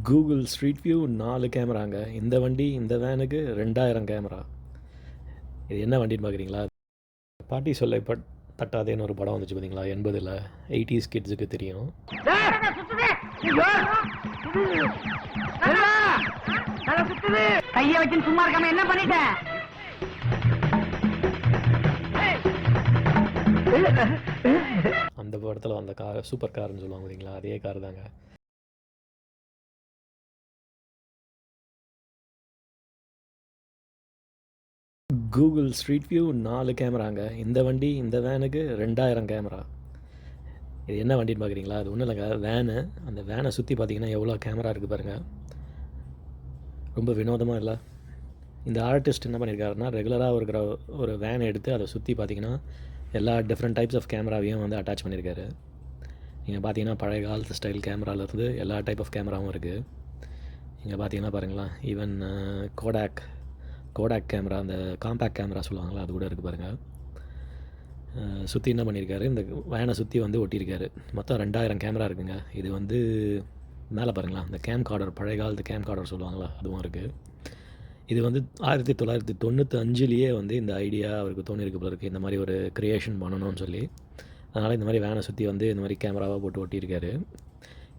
Google street view 4 கேமராங்க. இந்த வண்டி இந்த வேனுக்கு 2000 கேமரா. இது என்ன வண்டின்னு பார்க்குறீங்களா? பாட்டி சொல்லை தட்டாதேன்னு ஒரு படம் வந்துச்சு பார்த்தீங்களா? 80ல் 80s கிட்ஸுக்கு தெரியும். கையை வச்சு சும்மா இருக்காம என்ன பண்ணிட்டேன்? அந்த படத்தில் அந்த கார் சூப்பர் கார்னு சொல்லுவாங்க பார்த்தீங்களா? அதே கார் தாங்க. Google street view 4 கேமராங்க. இந்த வண்டி இந்த வேனுக்கு 2000 கேமரா. இது என்ன வண்டின்னு பார்க்குறீங்களா? அது ஒன்றும் இல்லைங்க, வேனு. அந்த வேனை சுற்றி பார்த்தீங்கன்னா எவ்வளோ கேமரா இருக்குது பாருங்கள். ரொம்ப வினோதமாக இல்லை? இந்த ஆர்டிஸ்ட் என்ன பண்ணியிருக்காருன்னா, ரெகுலராக இருக்கிற ஒரு வேனை எடுத்து அதை சுற்றி பார்த்தீங்கன்னா எல்லா டிஃப்ரெண்ட் டைப்ஸ் ஆஃப் கேமராவையும் வந்து அட்டாச் பண்ணியிருக்காரு. நீங்கள் பார்த்தீங்கன்னா பழைய காலத்து ஸ்டைல் கேமராவிலேருந்து எல்லா டைப் ஆஃப் கேமராவும் இருக்குது. இங்கே பார்த்தீங்கன்னா பாருங்களேன், ஈவன் கோடாக் கேமரா, அந்த காம்பேக்ட் கேமரா சொல்லுவாங்களா, அது கூட இருக்குது பாருங்கள். சுற்றி என்ன பண்ணியிருக்காரு, இந்த வேனை சுற்றி வந்து ஒட்டியிருக்காரு. மொத்தம் 2000 கேமரா இருக்குங்க. இது வந்து மேலே பாருங்களேன், இந்த கேம் கார்டர், பழைய காலத்து கேம் கார்டர் சொல்லுவாங்களா, அதுவும் இருக்குது. இது வந்து 1995லேயே வந்து இந்த ஐடியா அவருக்கு தோணிருக்கு போல இருக்குது, இந்த மாதிரி ஒரு க்ரியேஷன் பண்ணணும்னு சொல்லி. அதனால் இந்த மாதிரி வேனை சுற்றி வந்து இந்த மாதிரி கேமராவாக போட்டு ஒட்டியிருக்காரு.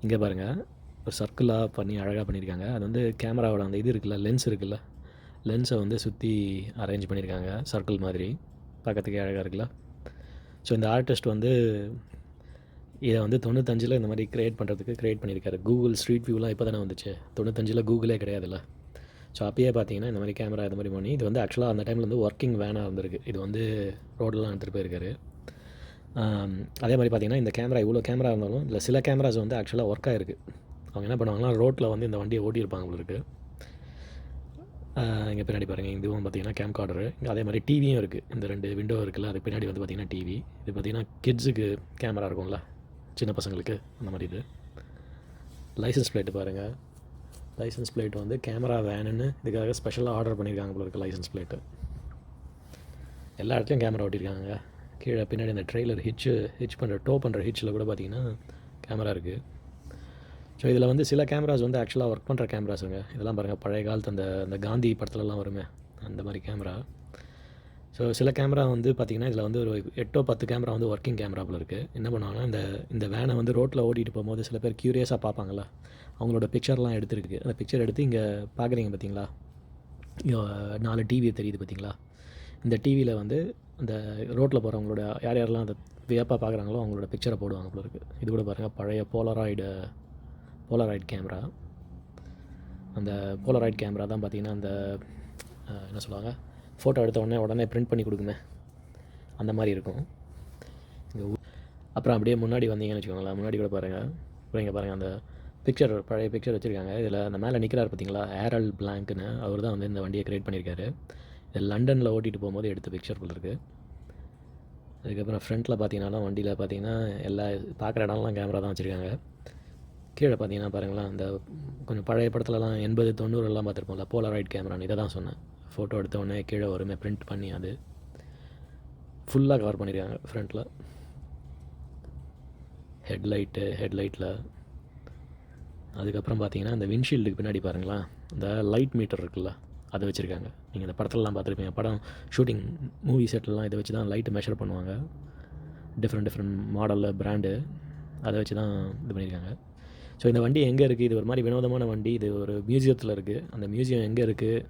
இங்கே பாருங்கள், ஒரு சர்க்கிளாக பண்ணி அழகாக பண்ணியிருக்காங்க. அது வந்து கேமராவோட அந்த இது இருக்குல்ல, லென்ஸ் இருக்குல்ல, லென்ஸை வந்து சுற்றி அரேஞ்ச் பண்ணியிருக்காங்க சர்க்கிள் மாதிரி. பார்க்கறதுக்கே அழகாக இருக்குல்ல. ஸோ இந்த ஆர்டிஸ்ட் வந்து இதை வந்து 95ல் இந்த மாதிரி க்ரியேட் பண்ணியிருக்காரு. கூகுள் ஸ்ட்ரீட் வியூலாம் இப்போ தானே வந்துச்சு, 95ல் கூகுளே கிடையாதுல்ல. ஸோ அப்பயே பார்த்தீங்கன்னா இந்த மாதிரி கேமரா இது மாதிரி பண்ணி, இது வந்து ஆக்சுவலாக அந்த டைமில் வந்து ஒர்க்கிங் வேனாக இருந்திருக்கு. இது வந்து ரோடெலாம் எடுத்துகிட்டு போயிருக்காரு. அதே மாதிரி பார்த்திங்கன்னா இந்த கேமரா இவ்வளோ கேமரா இருந்தாலும் இல்லை சில கேமராஸ் வந்து ஆக்சுவலாக ஒர்க் ஆகிருக்கு. அவங்க என்ன பண்ணுவாங்கன்னா ரோட்டில் வந்து இந்த வண்டியை ஓட்டியிருப்பாங்க உங்களுக்கு. இங்கே பின்னாடி பாருங்கள், இதுவும் பார்த்திங்கன்னா கேம் கார்டரு. அதே மாதிரி டிவியும் இருக்குது. இந்த 2 விண்டோ இருக்குல்ல, அது பின்னாடி வந்து பார்த்திங்கன்னா டிவி. இது பார்த்திங்கன்னா கிட்ஸுக்கு கேமரா இருக்கும்ல, சின்ன பசங்களுக்கு, அந்த மாதிரி. இது லைசன்ஸ் பிளேட்டு பாருங்கள். லைசன்ஸ் பிளேட் வந்து கேமரா வேனுன்னு இதுக்காக ஸ்பெஷலாக ஆர்டர் பண்ணியிருக்காங்க போல இருக்குது. லைசன்ஸ் பிளேட்டு எல்லா இடத்துலையும் கேமரா ஓட்டியிருக்காங்க. கீழே பின்னாடி இந்த ட்ரெய்லர் ஹிச் பண்ணுற ஹிச்சில் கூட பார்த்திங்கன்னா கேமரா இருக்குது. ஸோ இதில் வந்து சில கேமராஸ் வந்து ஆக்சுவலாக ஒர்க் பண்ணுற கேமராஸுங்க. இதெல்லாம் பாருங்கள், பழைய காலத்து அந்த காந்தி படத்துலலாம் வருமே அந்த மாதிரி கேமரா. ஸோ சில கேமரா வந்து பார்த்திங்கன்னா இதில் வந்து ஒரு 8-10 கேமரா வந்து ஒர்க்கிங் கேமராவில் இருக்குது. என்ன பண்ணுவாங்கன்னா, இந்த வேனை வந்து ரோட்டில் ஓட்டிகிட்டு போகும்போது சில பேர் க்யூரியஸாக பார்ப்பாங்கள்ல, அவங்களோட பிக்சர்லாம் எடுத்துருக்கு. அந்த பிக்சர் எடுத்து இங்கே பார்க்குறீங்க பார்த்தீங்களா, 4 டிவி தெரியுது பார்த்தீங்களா. இந்த டிவியில் வந்து அந்த ரோட்டில் போகிறவங்களோட யாரெல்லாம் அதை வியப்பாக பார்க்குறாங்களோ அவங்களோட பிக்சரை போடுவாங்க போல இருக்குது. இது கூட பாருங்கள், பழைய போலராய்டு கேமரா. அந்த போலராய்டு கேமரா தான் பார்த்திங்கன்னா அந்த என்ன சொல்லுவாங்க, ஃபோட்டோ எடுத்த உடனே பிரிண்ட் பண்ணி கொடுக்குமே, அந்த மாதிரி இருக்கும். அப்புறம் அப்படியே முன்னாடி வந்தீங்கன்னு வச்சுக்கோங்களேன், முன்னாடி கூட பாருங்கள். அப்புறம் இங்கே பாருங்கள், அந்த பழைய பிக்சர் வச்சுருக்காங்க. இதில் அந்த மேலே நிற்கிறார் பார்த்தீங்களா, ஏரல் பிளாங்க்னு, அவர் தான் வந்து இந்த வண்டியை க்ரியேட் பண்ணியிருக்காரு. இது லண்டனில் ஓட்டிகிட்டு போகும்போது எடுத்த பிக்சர் போல இருக்குது. அதுக்கப்புறம் ஃப்ரண்ட்டில் பார்த்தீங்கன்னா வண்டியில் பார்த்தீங்கன்னா எல்லா பார்க்குற இடம்லாம் கேமரா தான் வச்சுருக்காங்க. கீழே பார்த்தீங்கன்னா பாருங்களேன், அந்த கொஞ்சம் பழைய படத்துலலாம் 80-90 பார்த்துருப்போம்ல, போலராய்டு கேமரான்னு, இதை தான் சொன்னேன். ஃபோட்டோ எடுத்த உடனே கீழே வருமே பிரிண்ட் பண்ணி, அது ஃபுல்லாக கவர் பண்ணியிருக்காங்க ஃப்ரண்ட்டில். ஹெட்லைட்டில் அதுக்கப்புறம் பார்த்தீங்கன்னா இந்த விண்ட்ஷீல்டுக்கு பின்னாடி பாருங்களேன், இந்த லைட் மீட்டர் இருக்குல்ல, அதை வச்சுருக்காங்க. நீங்கள் இந்த படத்துலலாம் பார்த்துருப்பீங்க, படம் ஷூட்டிங் மூவி செட்லலாம் இதை வச்சு தான் லைட்டு மெஷர் பண்ணுவாங்க. டிஃப்ரெண்ட் மாடலில் பிராண்டு, அதை வச்சு தான் இது பண்ணியிருக்காங்க. ஸோ இந்த வண்டி எங்கே இருக்குது, இது ஒரு மாதிரி வினோதமான வண்டி. இது ஒரு மியூசியத்தில் இருக்குது. அந்த மியூசியம் எங்கே இருக்குது,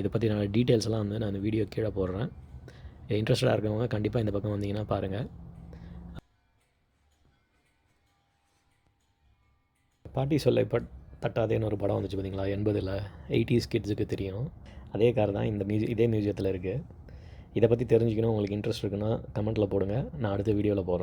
இதை பற்றி நான் டீட்டெயில்ஸ்லாம் வந்து நான் இந்த வீடியோ கீழே போடுறேன். இன்ட்ரெஸ்டடாக இருக்கவங்க கண்டிப்பாக இந்த பக்கம் வந்தீங்கன்னா பாருங்கள். பாட்டி சொல்லை தட்டாதேன்னு ஒரு படம் வந்துச்சு பார்த்தீங்களா, 80ல் 80s கிட்ஸுக்கு தெரியும். அதே கார் தான் இதே மியூசியத்தில் இருக்குது. இதை பற்றி தெரிஞ்சுக்கணும் உங்களுக்கு இன்ட்ரெஸ்ட் இருக்குன்னா கமெண்ட்டில் போடுங்க, நான் அடுத்த வீடியோவில் போடுறேன்.